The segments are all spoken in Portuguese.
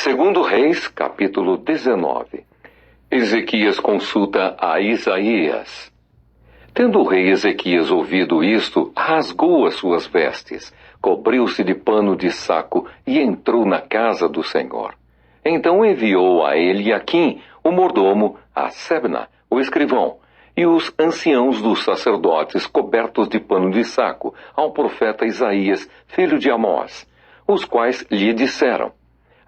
Segundo Reis, capítulo 19. Ezequias consulta a Isaías. Tendo o rei Ezequias ouvido isto, rasgou as suas vestes, cobriu-se de pano de saco e entrou na casa do Senhor. Então enviou a Eliaquim, o mordomo, a Sebna, o escrivão, e os anciãos dos sacerdotes cobertos de pano de saco, ao profeta Isaías, filho de Amós, os quais lhe disseram: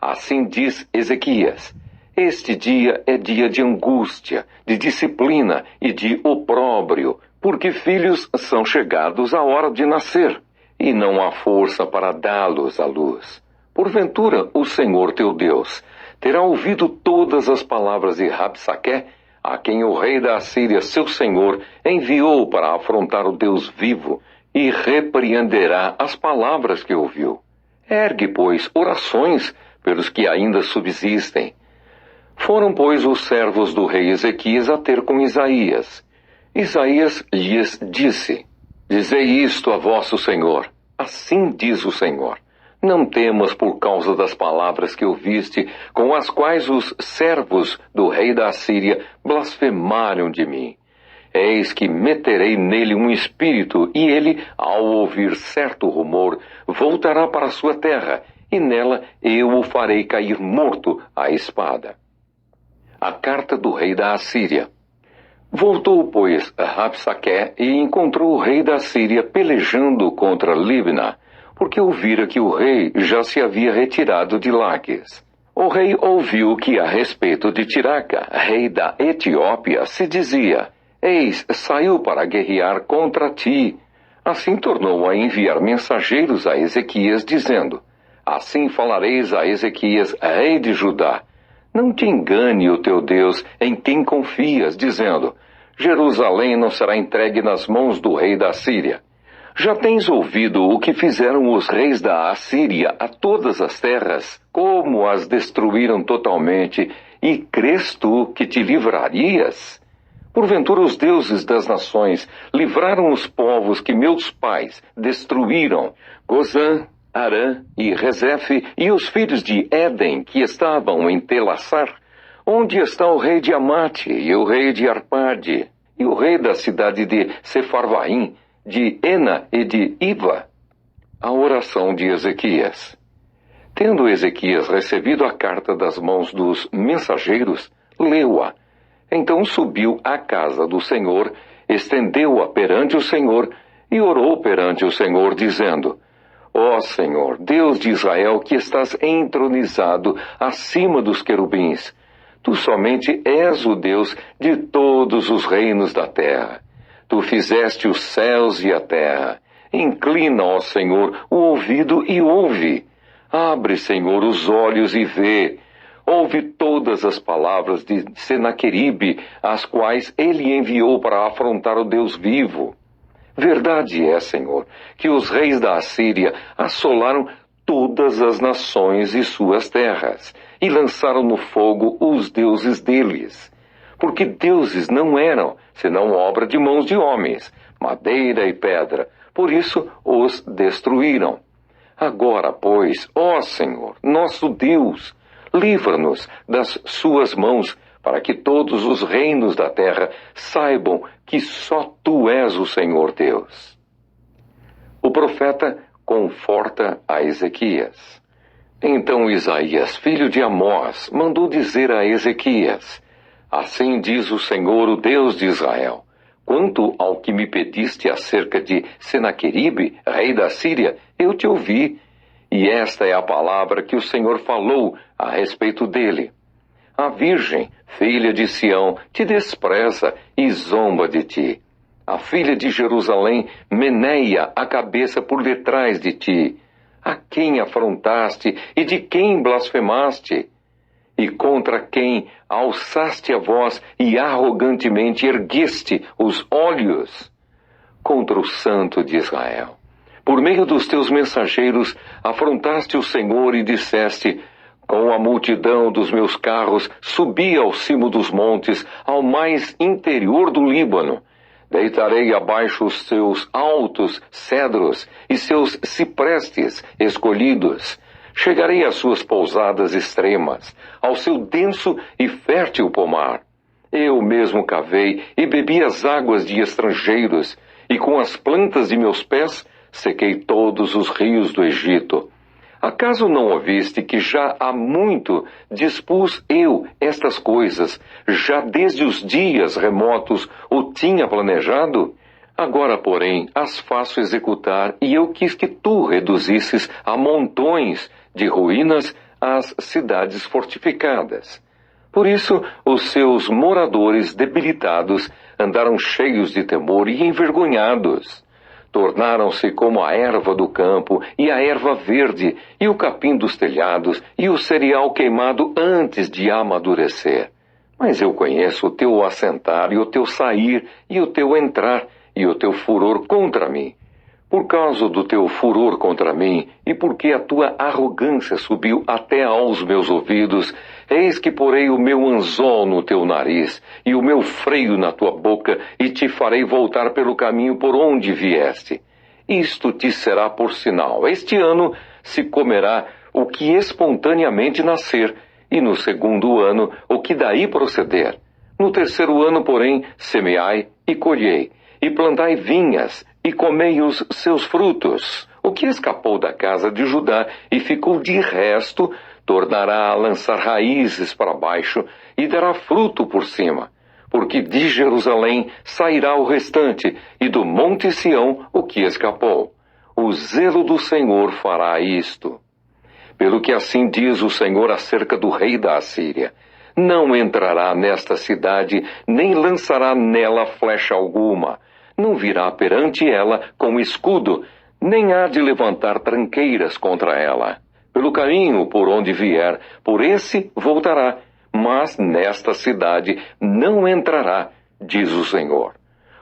Assim diz Ezequias: Este dia é dia de angústia, de disciplina e de opróbrio, porque filhos são chegados à hora de nascer, e não há força para dá-los à luz. Porventura, o Senhor teu Deus terá ouvido todas as palavras de Rabsaqué, a quem o rei da Assíria, seu senhor, enviou para afrontar o Deus vivo, e repreenderá as palavras que ouviu. Ergue, pois, orações pelos que ainda subsistem. Foram, pois, os servos do rei Ezequias a ter com Isaías. Isaías lhes disse: Dizei isto a vosso senhor. Assim diz o Senhor: Não temas por causa das palavras que ouviste, com as quais os servos do rei da Assíria blasfemaram de mim. Eis que meterei nele um espírito, e ele, ao ouvir certo rumor, voltará para a sua terra, e nela eu o farei cair morto à espada. A carta do rei da Assíria. Voltou, pois, Rabsaqué e encontrou o rei da Assíria pelejando contra Libna, porque ouvira que o rei já se havia retirado de Laques. O rei ouviu que a respeito de Tiraca, rei da Etiópia, se dizia: Eis, saiu para guerrear contra ti. Assim tornou a enviar mensageiros a Ezequias, dizendo: Assim falareis a Ezequias, rei de Judá: Não te engane o teu Deus, em quem confias, dizendo: Jerusalém não será entregue nas mãos do rei da Síria. Já tens ouvido o que fizeram os reis da Assíria a todas as terras, como as destruíram totalmente, e crês tu que te livrarias? Porventura os deuses das nações livraram os povos que meus pais destruíram, Gozã, Arã e Rezefe, e os filhos de Éden que estavam em Telassar? Onde está o rei de Amate, e o rei de Arpade, e o rei da cidade de Sefarvaim, de Ena e de Iva? A oração de Ezequias. Tendo Ezequias recebido a carta das mãos dos mensageiros, leu-a. Então subiu à casa do Senhor, estendeu-a perante o Senhor, e orou perante o Senhor, dizendo: Ó Senhor, Deus de Israel, que estás entronizado acima dos querubins, tu somente és o Deus de todos os reinos da terra. Tu fizeste os céus e a terra. Inclina, ó Senhor, o ouvido e ouve. Abre, Senhor, os olhos e vê. Ouve todas as palavras de Senaqueribe, as quais ele enviou para afrontar o Deus vivo. Verdade é, Senhor, que os reis da Assíria assolaram todas as nações e suas terras, e lançaram no fogo os deuses deles. Porque deuses não eram, senão obra de mãos de homens, madeira e pedra, por isso os destruíram. Agora, pois, ó Senhor, nosso Deus, livra-nos das suas mãos, para que todos os reinos da terra saibam que só tu és o Senhor Deus. O profeta conforta a Ezequias. Então Isaías, filho de Amós, mandou dizer a Ezequias: Assim diz o Senhor, o Deus de Israel: Quanto ao que me pediste acerca de Senaqueribe, rei da Síria, eu te ouvi, e esta é a palavra que o Senhor falou a respeito dele. A virgem, filha de Sião, te despreza e zomba de ti. A filha de Jerusalém meneia a cabeça por detrás de ti. A quem afrontaste e de quem blasfemaste? E contra quem alçaste a voz e arrogantemente ergueste os olhos? Contra o Santo de Israel. Por meio dos teus mensageiros afrontaste o Senhor e disseste: Com a multidão dos meus carros subi ao cimo dos montes, ao mais interior do Líbano. Deitarei abaixo os seus altos cedros e seus ciprestes escolhidos. Chegarei às suas pousadas extremas, ao seu denso e fértil pomar. Eu mesmo cavei e bebi as águas de estrangeiros, e com as plantas de meus pés sequei todos os rios do Egito. Acaso não ouviste que já há muito dispus eu estas coisas, já desde os dias remotos o tinha planejado? Agora, porém, as faço executar, e eu quis que tu reduzisses a montões de ruínas as cidades fortificadas. Por isso, os seus moradores debilitados andaram cheios de temor e envergonhados. Tornaram-se como a erva do campo, e a erva verde, e o capim dos telhados, e o cereal queimado antes de amadurecer. Mas eu conheço o teu assentar, e o teu sair, e o teu entrar, e o teu furor contra mim. Por causa do teu furor contra mim, e porque a tua arrogância subiu até aos meus ouvidos, eis que porei o meu anzol no teu nariz, e o meu freio na tua boca, e te farei voltar pelo caminho por onde vieste. Isto te será por sinal. Este ano se comerá o que espontaneamente nascer, e no segundo ano o que daí proceder. No terceiro ano, porém, semeai e colhei, e plantai vinhas, e comei os seus frutos. O que escapou da casa de Judá e ficou de resto, tornará a lançar raízes para baixo e dará fruto por cima. Porque de Jerusalém sairá o restante, e do monte Sião o que escapou. O zelo do Senhor fará isto. Pelo que assim diz o Senhor acerca do rei da Assíria: não entrará nesta cidade, nem lançará nela flecha alguma. Não virá perante ela com escudo, nem há de levantar tranqueiras contra ela. Pelo caminho por onde vier, por esse voltará, mas nesta cidade não entrará, diz o Senhor.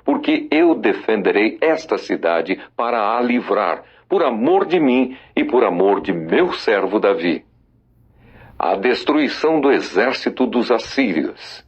Porque eu defenderei esta cidade para a livrar, por amor de mim e por amor de meu servo Davi. A destruição do exército dos assírios.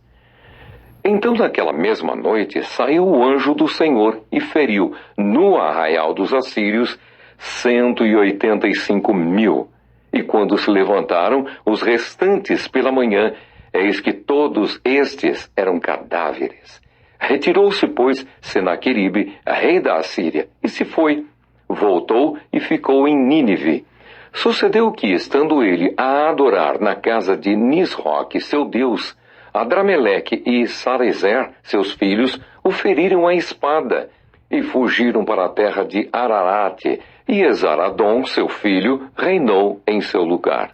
Então, naquela mesma noite, saiu o anjo do Senhor e feriu, no arraial dos assírios, 185.000. E quando se levantaram os restantes pela manhã, eis que todos estes eram cadáveres. Retirou-se, pois, Senaqueribe, rei da Assíria, e se foi. Voltou e ficou em Nínive. Sucedeu que, estando ele a adorar na casa de Nisroque, seu deus, Adrameleque e Sarezer, seus filhos, o feriram à espada, e fugiram para a terra de Ararate, e Esaradom, seu filho, reinou em seu lugar.